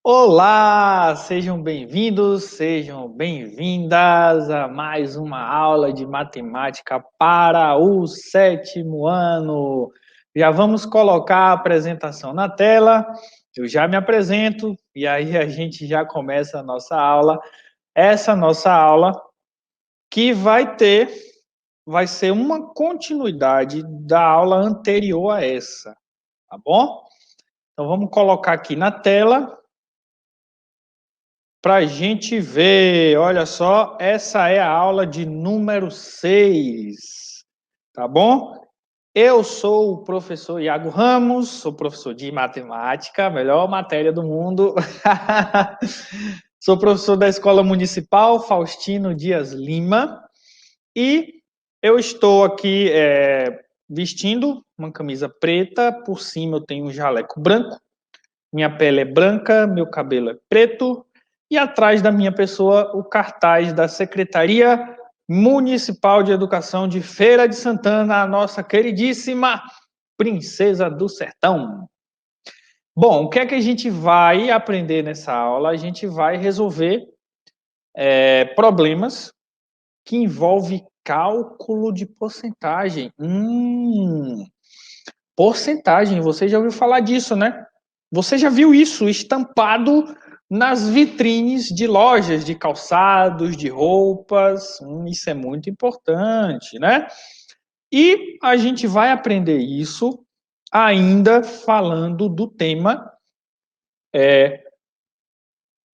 Olá, sejam bem-vindos, sejam bem-vindas a mais uma aula de matemática para o sétimo ano. Já vamos colocar a apresentação na tela, eu já me apresento e aí a gente já começa a nossa aula. Essa nossa aula que vai ser uma continuidade da aula anterior a essa, tá bom? Então vamos colocar aqui na tela para a gente ver. Olha só, essa é a aula de número 6, tá bom? Eu sou o professor Iago Ramos, sou professor de matemática, a melhor matéria do mundo. Sou professor da Escola Municipal Faustino Dias Lima e eu estou aqui vestindo uma camisa preta, por cima eu tenho um jaleco branco, minha pele é branca, meu cabelo é preto, e atrás da minha pessoa o cartaz da Secretaria Municipal de Educação de Feira de Santana, a nossa queridíssima Princesa do Sertão. Bom, o que é que a gente vai aprender nessa aula? A gente vai resolver problemas que envolvem cálculo de porcentagem. Porcentagem, você já ouviu falar disso, né? Você já viu isso estampado nas vitrines de lojas de calçados, de roupas? Isso é muito importante, né? E a gente vai aprender isso ainda falando do tema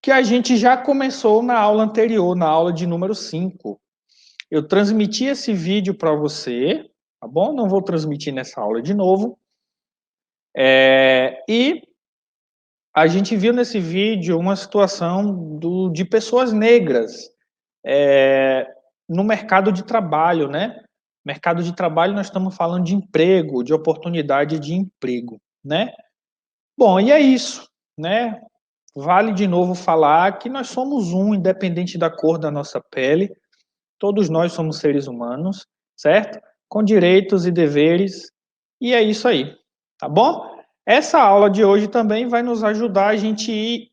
que a gente já começou na aula anterior, na aula de número 5. Eu transmiti esse vídeo para você, tá bom? Não vou transmitir nessa aula de novo. E a gente viu nesse vídeo uma situação de pessoas negras no mercado de trabalho, né? Mercado de trabalho, nós estamos falando de emprego, de oportunidade de emprego, né? Bom, e é isso, né? Vale de novo falar que nós somos um, independente da cor da nossa pele, todos nós somos seres humanos, certo? Com direitos e deveres, e é isso aí, tá bom? Essa aula de hoje também vai nos ajudar a gente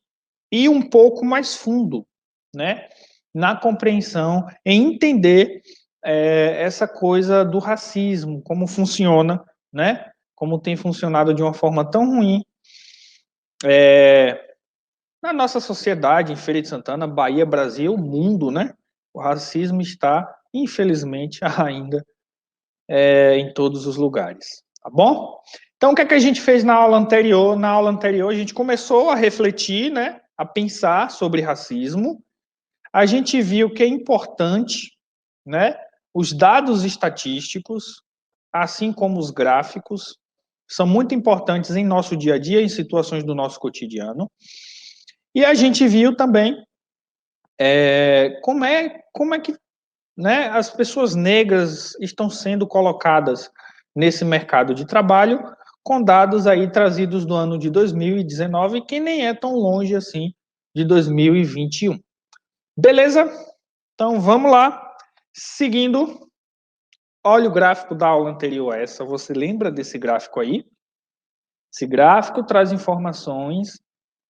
ir um pouco mais fundo, né? Na compreensão, em entender essa coisa do racismo, como funciona, né? Como tem funcionado de uma forma tão ruim na nossa sociedade, em Feira de Santana, Bahia, Brasil, mundo, né? O racismo está, infelizmente, ainda em todos os lugares, tá bom? Então, o que é que a gente fez na aula anterior? Na aula anterior, a gente começou a refletir, né? A pensar sobre racismo. A gente viu que é importante, né? Os dados estatísticos, assim como os gráficos, são muito importantes em nosso dia a dia, em situações do nosso cotidiano. E a gente viu também como é que, né, as pessoas negras estão sendo colocadas nesse mercado de trabalho, com dados aí trazidos do ano de 2019, que nem é tão longe assim de 2021. Beleza? Então vamos lá. Seguindo, olha o gráfico da aula anterior a essa. Você lembra desse gráfico aí? Esse gráfico traz informações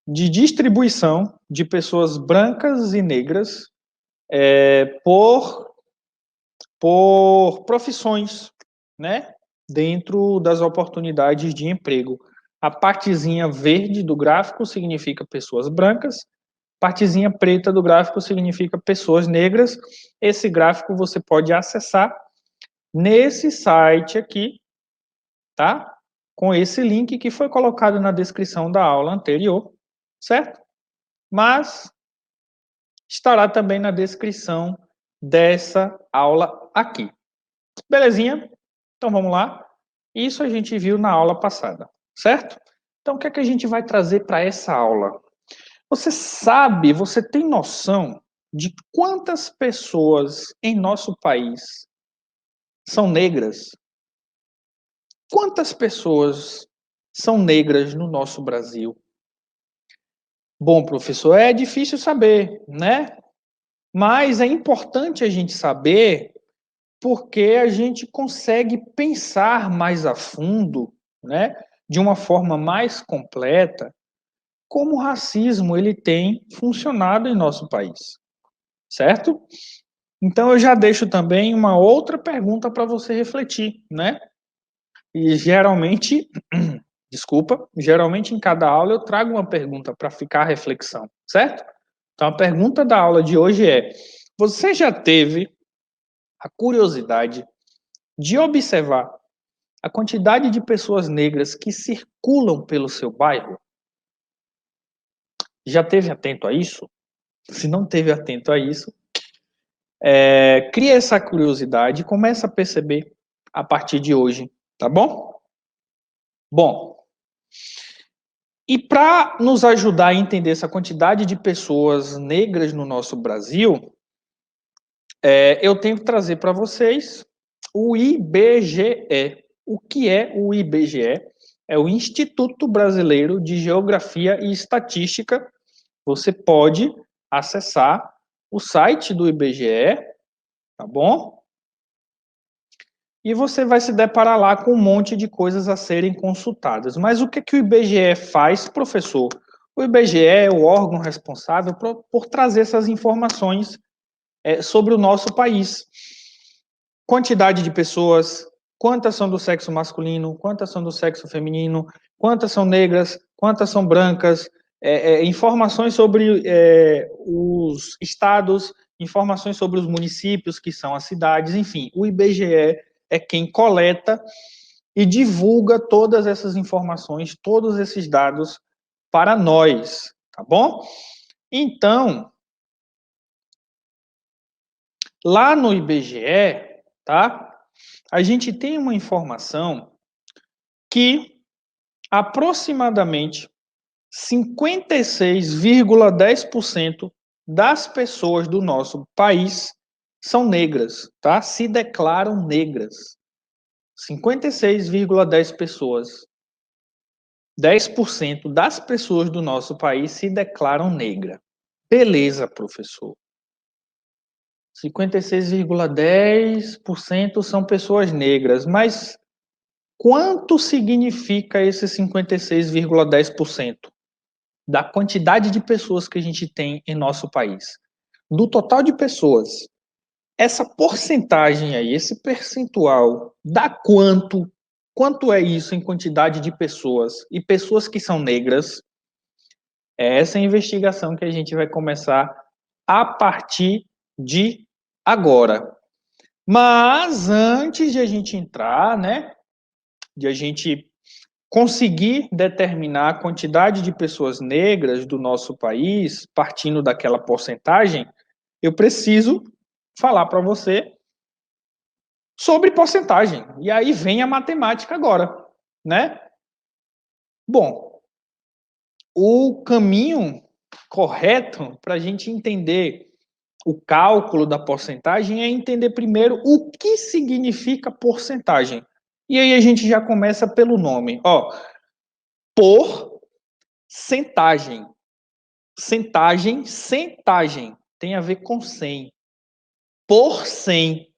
de distribuição de pessoas brancas e negras por profissões, né? Dentro das oportunidades de emprego. A partezinha verde do gráfico significa pessoas brancas, partezinha preta do gráfico significa pessoas negras. Esse gráfico você pode acessar nesse site aqui, tá? Com esse link que foi colocado na descrição da aula anterior, certo? Mas estará também na descrição dessa aula aqui. Belezinha? Então vamos lá. Isso a gente viu na aula passada, certo? Então o que é que a gente vai trazer para essa aula? Você sabe, você tem noção de quantas pessoas em nosso país são negras? Quantas pessoas são negras no nosso Brasil? Bom, professor, é difícil saber, né? Mas é importante a gente saber porque a gente consegue pensar mais a fundo, né? De uma forma mais completa como o racismo ele tem funcionado em nosso país, certo? Então eu já deixo também uma outra pergunta para você refletir, né? E geralmente, desculpa, geralmente em cada aula eu trago uma pergunta para ficar a reflexão, certo? Então a pergunta da aula de hoje é: você já teve a curiosidade de observar a quantidade de pessoas negras que circulam pelo seu bairro? Já teve atento a isso? Se não teve atento a isso, cria essa curiosidade e começa a perceber a partir de hoje, tá bom? Bom, e para nos ajudar a entender essa quantidade de pessoas negras no nosso Brasil, eu tenho que trazer para vocês o IBGE. O que é o IBGE? É o Instituto Brasileiro de Geografia e Estatística. Você pode acessar o site do IBGE, tá bom? E você vai se deparar lá com um monte de coisas a serem consultadas. Mas o que que o IBGE faz, professor? O IBGE é o órgão responsável por trazer essas informações sobre o nosso país. Quantidade de pessoas, quantas são do sexo masculino, quantas são do sexo feminino, quantas são negras, quantas são brancas, informações sobre os estados, informações sobre os municípios, que são as cidades, enfim, o IBGE é quem coleta e divulga todas essas informações, todos esses dados para nós, tá bom? Então, lá no IBGE, tá? A gente tem uma informação que aproximadamente 56,10% das pessoas do nosso país são negras, tá? Se declaram negras. 56,10 pessoas. 10% das pessoas do nosso país se declaram negra. Beleza, professor. 56,10% são pessoas negras, mas quanto significa esse 56,10% da quantidade de pessoas que a gente tem em nosso país? Do total de pessoas, essa porcentagem aí, esse percentual, dá quanto? Quanto é isso em quantidade de pessoas? E pessoas que são negras? É essa investigação que a gente vai começar a partir de agora. Mas antes de a gente entrar, né, de a gente conseguir determinar a quantidade de pessoas negras do nosso país, partindo daquela porcentagem, eu preciso falar para você sobre porcentagem. E aí vem a matemática agora, né? Bom, o caminho correto para a gente entender o cálculo da porcentagem é entender primeiro o que significa porcentagem. E aí a gente já começa pelo nome. Ó, porcentagem. Centagem tem a ver com 100. Por 100.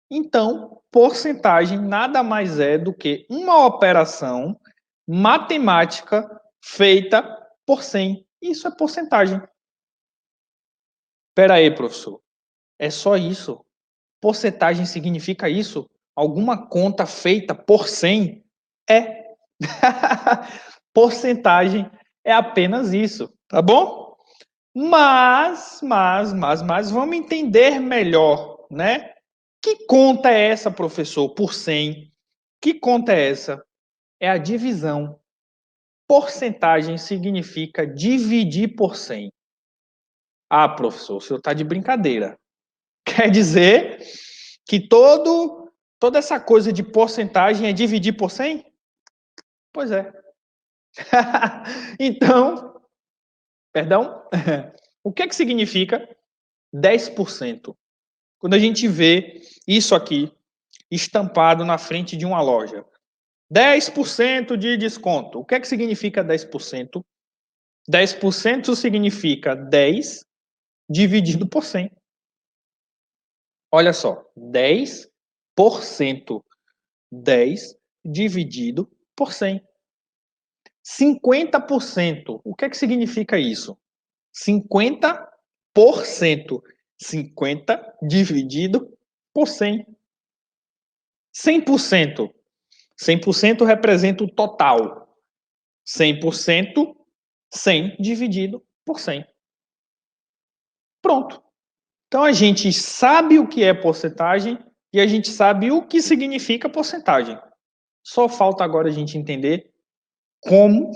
Então, porcentagem nada mais é do que uma operação matemática feita por 100. Isso é porcentagem. Espera aí, professor. É só isso? Porcentagem significa isso? Alguma conta feita por 100? É. Porcentagem é apenas isso, tá bom? Mas, vamos entender melhor, né? Que conta é essa, professor, por 100? Que conta é essa? É a divisão. Porcentagem significa dividir por 100. Ah, professor, o senhor está de brincadeira. Quer dizer que toda essa coisa de porcentagem é dividir por 100? Pois é. Então, perdão, o que significa 10%? Quando a gente vê isso aqui estampado na frente de uma loja. 10% de desconto. O que significa 10%? 10% significa 10 dividido por 100. Olha só, 10%. 10 dividido por 100. 50%. O que é que significa isso? 50%. 50 dividido por 100. 100%. 100% representa o total. 100%, 100 dividido por 100. Pronto. Então, a gente sabe o que é porcentagem e a gente sabe o que significa porcentagem. Só falta agora a gente entender como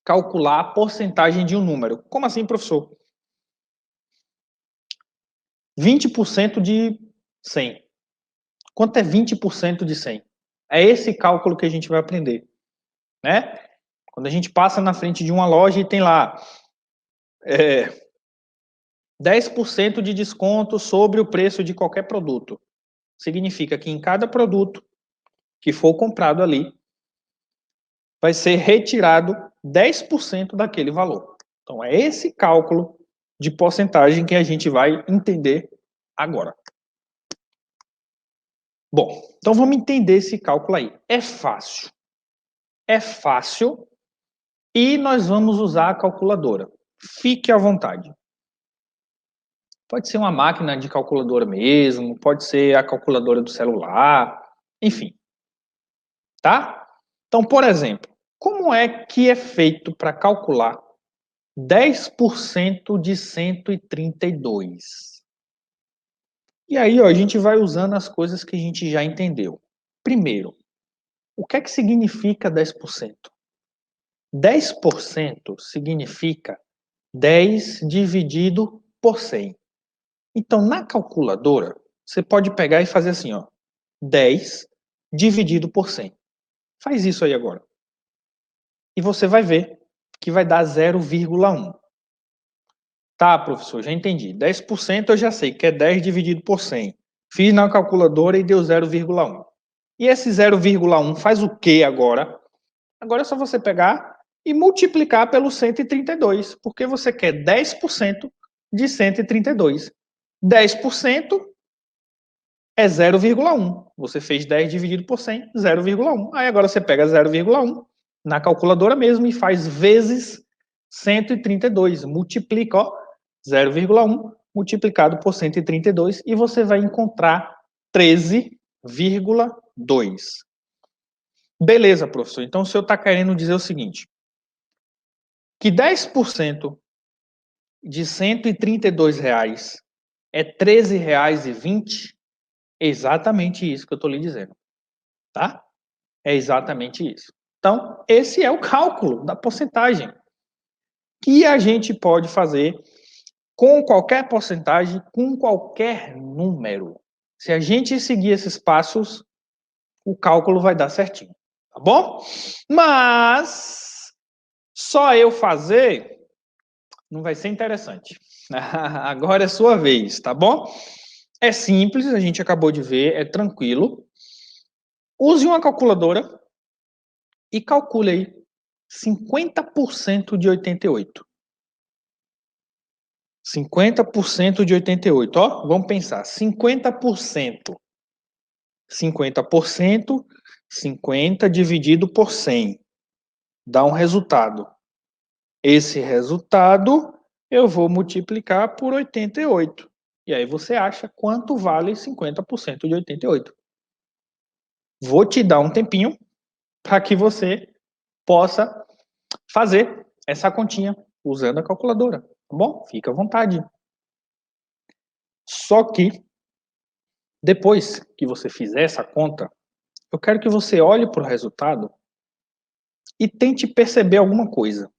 calcular a porcentagem de um número. Como assim, professor? 20% de 100. Quanto é 20% de 100? É esse cálculo que a gente vai aprender, né? Quando a gente passa na frente de uma loja e tem lá 10% de desconto sobre o preço de qualquer produto. Significa que em cada produto que for comprado ali, vai ser retirado 10% daquele valor. Então, é esse cálculo de porcentagem que a gente vai entender agora. Bom, então vamos entender esse cálculo aí. É fácil. É fácil e nós vamos usar a calculadora. Fique à vontade. Pode ser uma máquina de calculadora mesmo, pode ser a calculadora do celular, enfim. Tá? Então, por exemplo, como é que é feito para calcular 10% de 132? E aí, ó, a gente vai usando as coisas que a gente já entendeu. Primeiro, o que é que significa 10%? 10% significa 10 dividido por 100. Então, na calculadora, você pode pegar e fazer assim, ó, 10 dividido por 100. Faz isso aí agora. E você vai ver que vai dar 0,1. Tá, professor, já entendi. 10% eu já sei que é 10 dividido por 100. Fiz na calculadora e deu 0,1. E esse 0,1 faz o que agora? Agora é só você pegar e multiplicar pelo 132, porque você quer 10% de 132. 10% é 0,1. Você fez 10 dividido por 100, 0,1. Aí agora você pega 0,1 na calculadora mesmo e faz vezes 132. Multiplica, ó, 0,1 multiplicado por 132 e você vai encontrar 13,2. Beleza, professor. Então o senhor está querendo dizer o seguinte, que 10% de R$ 132 é R$ 13,20? É exatamente isso que eu estou lhe dizendo, tá? É exatamente isso. Então, esse é o cálculo da porcentagem que a gente pode fazer com qualquer porcentagem, com qualquer número. Se a gente seguir esses passos, o cálculo vai dar certinho, tá bom? Mas só eu fazer não vai ser interessante. Agora é sua vez, tá bom? É simples, a gente acabou de ver, é tranquilo. Use uma calculadora e calcule aí 50% de 88. 50% de 88, ó, vamos pensar, 50%. 50%, 50 dividido por 100, dá um resultado. Esse resultado eu vou multiplicar por 88. E aí você acha quanto vale 50% de 88. Vou te dar um tempinho para que você possa fazer essa continha usando a calculadora, tá bom? Fica à vontade. Só que, depois que você fizer essa conta, eu quero que você olhe para o resultado e tente perceber alguma coisa.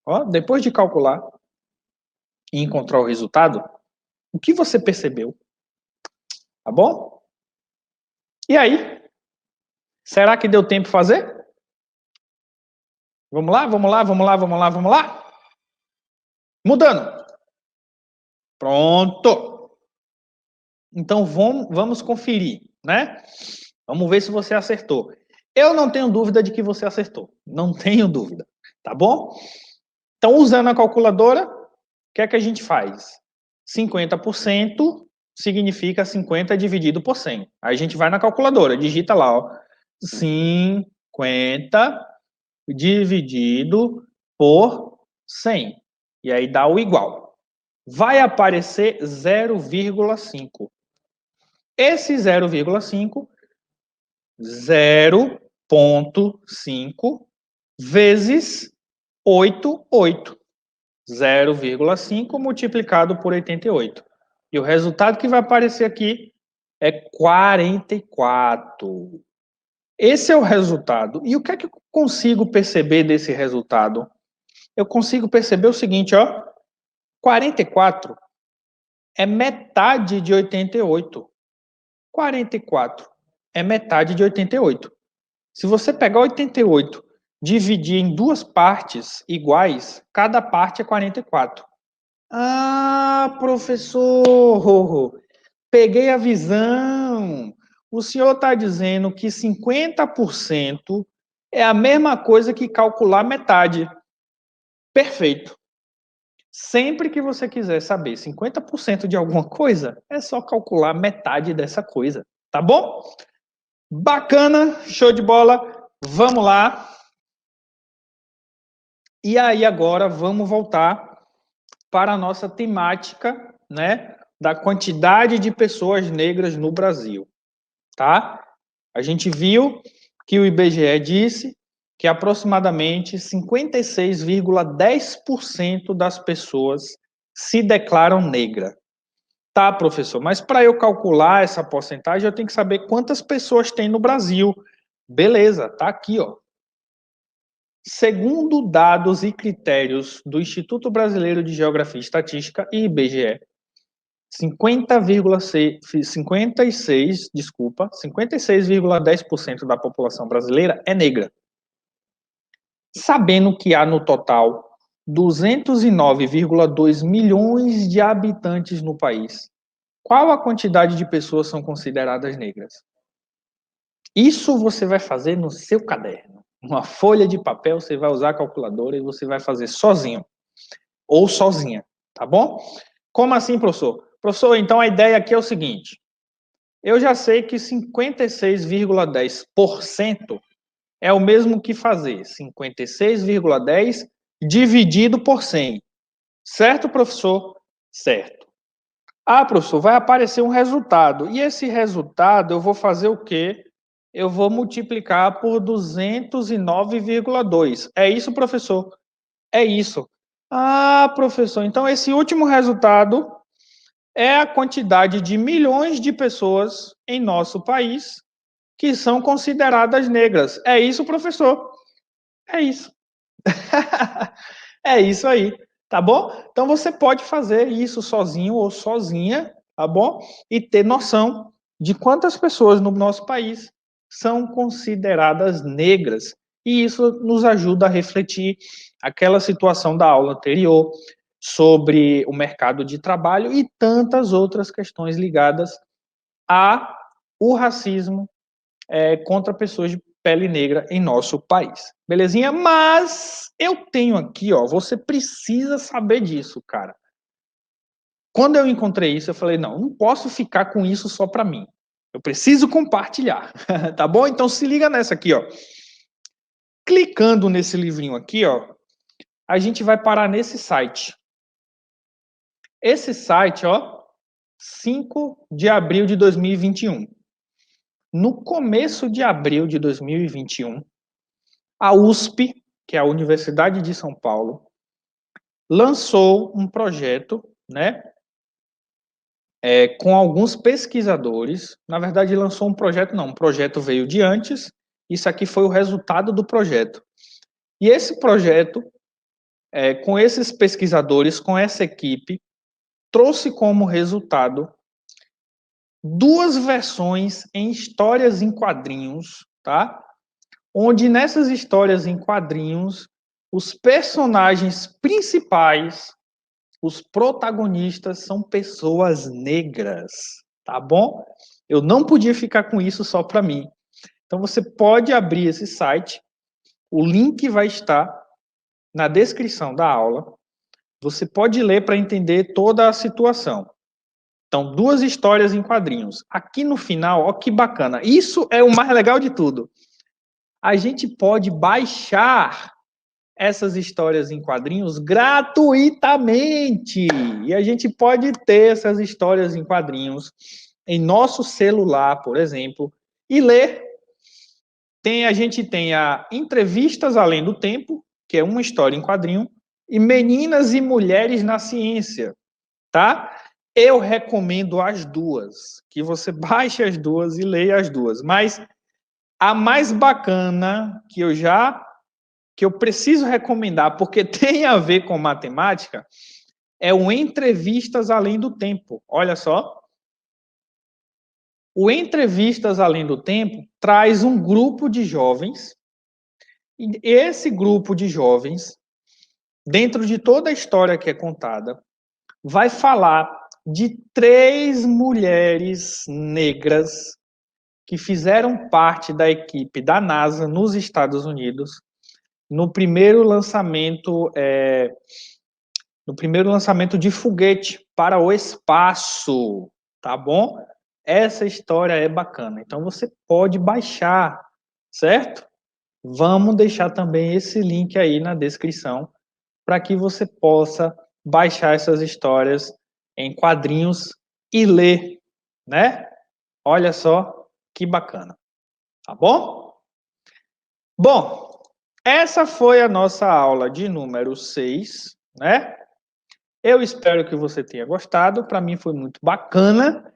Ó, depois de calcular e encontrar o resultado, o que você percebeu? Tá bom? E aí? Será que deu tempo de fazer? Vamos lá, vamos lá, vamos lá, vamos lá, vamos lá? Mudando. Pronto. Então vamos conferir, né? Vamos ver se você acertou. Eu não tenho dúvida de que você acertou. Não tenho dúvida. Tá bom? Então, usando a calculadora, o que é que a gente faz? 50% significa 50 dividido por 100. Aí a gente vai na calculadora, digita lá, ó, 50 dividido por 100. E aí dá o igual. Vai aparecer 0,5. Esse 0,5, 0,5 vezes 88. 0,5 multiplicado por 88. E o resultado que vai aparecer aqui é 44. Esse é o resultado. E o que é que eu consigo perceber desse resultado? Eu consigo perceber o seguinte, ó. 44 é metade de 88. 44 é metade de 88. Se você pegar 88, dividir em duas partes iguais, cada parte é 44. Ah, professor, peguei a visão. O senhor está dizendo que 50% é a mesma coisa que calcular metade. Perfeito. Sempre que você quiser saber 50% de alguma coisa, é só calcular metade dessa coisa, tá bom? Bacana, show de bola. Vamos lá. E aí agora vamos voltar para a nossa temática, né, da quantidade de pessoas negras no Brasil, tá? A gente viu que o IBGE disse que aproximadamente 56,10% das pessoas se declaram negra. Tá, professor, mas para eu calcular essa porcentagem, eu tenho que saber quantas pessoas tem no Brasil. Beleza, tá aqui, ó. Segundo dados e critérios do Instituto Brasileiro de Geografia e Estatística e IBGE, 56,10% da população brasileira é negra. Sabendo que há no total 209,2 milhões de habitantes no país, qual a quantidade de pessoas são consideradas negras? Isso você vai fazer no seu caderno. Uma folha de papel, você vai usar a calculadora e você vai fazer sozinho. Ou sozinha, tá bom? Como assim, professor? Professor, então a ideia aqui é o seguinte. Eu já sei que 56,10% é o mesmo que fazer 56,10 dividido por 100. Certo, professor? Certo. Ah, professor, vai aparecer um resultado. E esse resultado eu vou fazer o quê? Eu vou multiplicar por 209,2. É isso, professor? É isso. Ah, professor, então esse último resultado é a quantidade de milhões de pessoas em nosso país que são consideradas negras. É isso, professor? É isso. É isso aí, tá bom? Então você pode fazer isso sozinho ou sozinha, tá bom? E ter noção de quantas pessoas no nosso país são consideradas negras. E isso nos ajuda a refletir aquela situação da aula anterior sobre o mercado de trabalho e tantas outras questões ligadas a o racismo contra pessoas de pele negra em nosso país. Belezinha? Mas eu tenho aqui, ó, você precisa saber disso, cara. Quando eu encontrei isso, eu falei, não posso ficar com isso só para mim. Eu preciso compartilhar, tá bom? Então se liga nessa aqui, ó. Clicando nesse livrinho aqui, ó, a gente vai parar nesse site. Esse site, ó, 5 de abril de 2021. No começo de abril de 2021, a USP, que é a Universidade de São Paulo, lançou um projeto, né, com alguns pesquisadores. Na verdade, lançou um projeto, não, um projeto veio de antes, isso aqui foi o resultado do projeto. E esse projeto, com esses pesquisadores, com essa equipe, trouxe como resultado duas versões em histórias em quadrinhos, tá? Onde nessas histórias em quadrinhos, os personagens principais, os protagonistas são pessoas negras, tá bom? Eu não podia ficar com isso só para mim. Então você pode abrir esse site, o link vai estar na descrição da aula. Você pode ler para entender toda a situação. Então, duas histórias em quadrinhos. Aqui no final, ó que bacana. Isso é o mais legal de tudo. a gente pode baixar essas histórias em quadrinhos gratuitamente. E a gente pode ter essas histórias em quadrinhos em nosso celular, por exemplo, e ler. A gente tem a Entrevistas Além do Tempo, que é uma história em quadrinho, e Meninas e Mulheres na Ciência, tá? Eu recomendo as duas, que você baixe as duas e leia as duas. Mas a mais bacana que eu preciso recomendar, porque tem a ver com matemática, é o Entrevistas Além do Tempo. Olha só. O Entrevistas Além do Tempo traz um grupo de jovens, e esse grupo de jovens, dentro de toda a história que é contada, vai falar de 3 mulheres negras que fizeram parte da equipe da NASA nos Estados Unidos no primeiro lançamento de foguete para o espaço, tá bom? Essa história é bacana, então você pode baixar, certo? Vamos deixar também esse link aí na descrição para que você possa baixar essas histórias em quadrinhos e ler, né? Olha só que bacana, tá bom? Bom, essa foi a nossa aula de número 6, né? Eu espero que você tenha gostado, para mim foi muito bacana.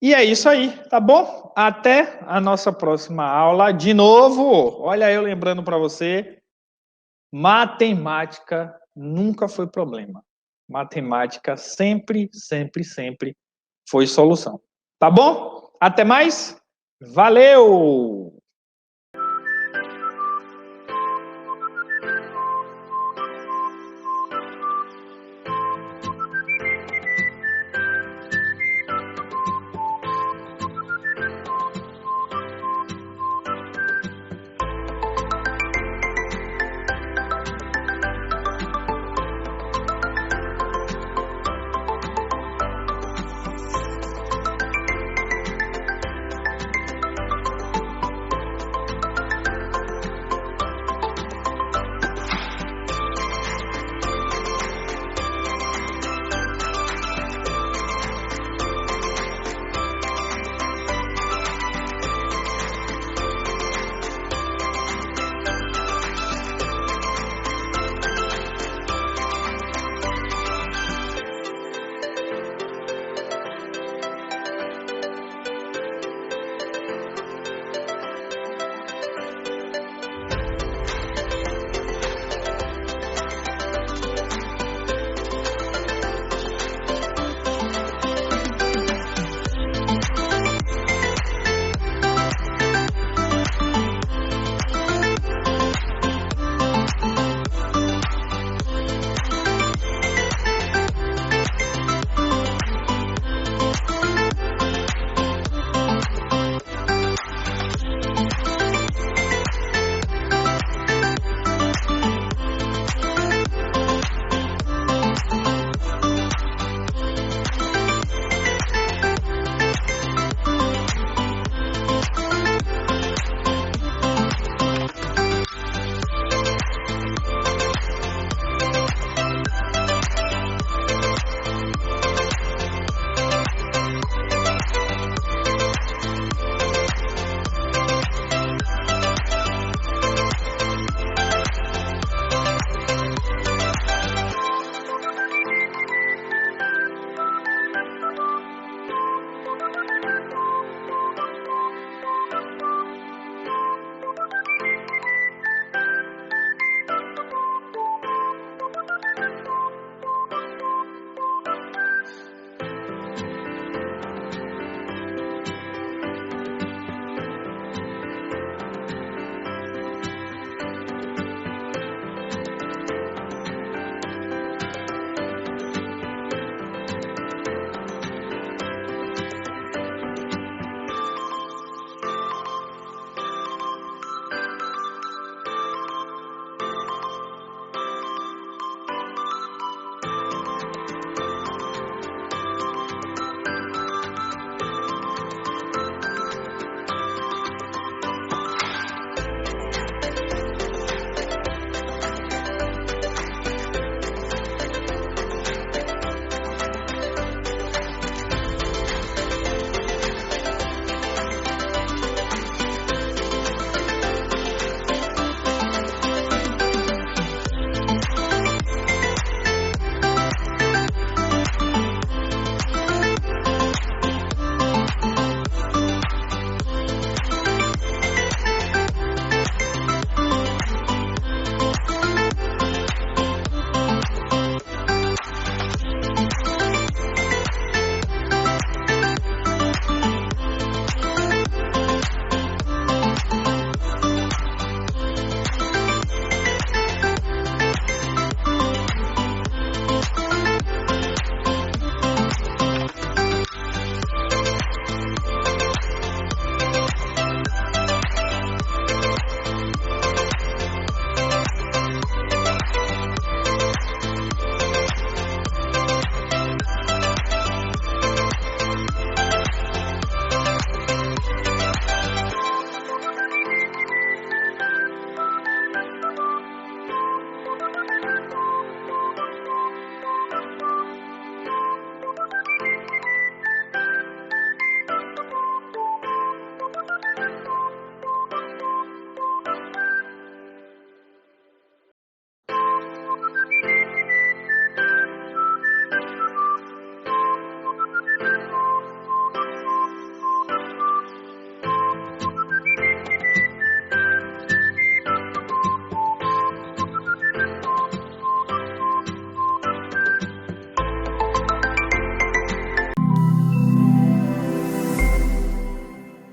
E é isso aí, tá bom? Até a nossa próxima aula. De novo, olha eu lembrando para você, matemática nunca foi problema. Matemática sempre, sempre, sempre foi solução. Tá bom? Até mais. Valeu!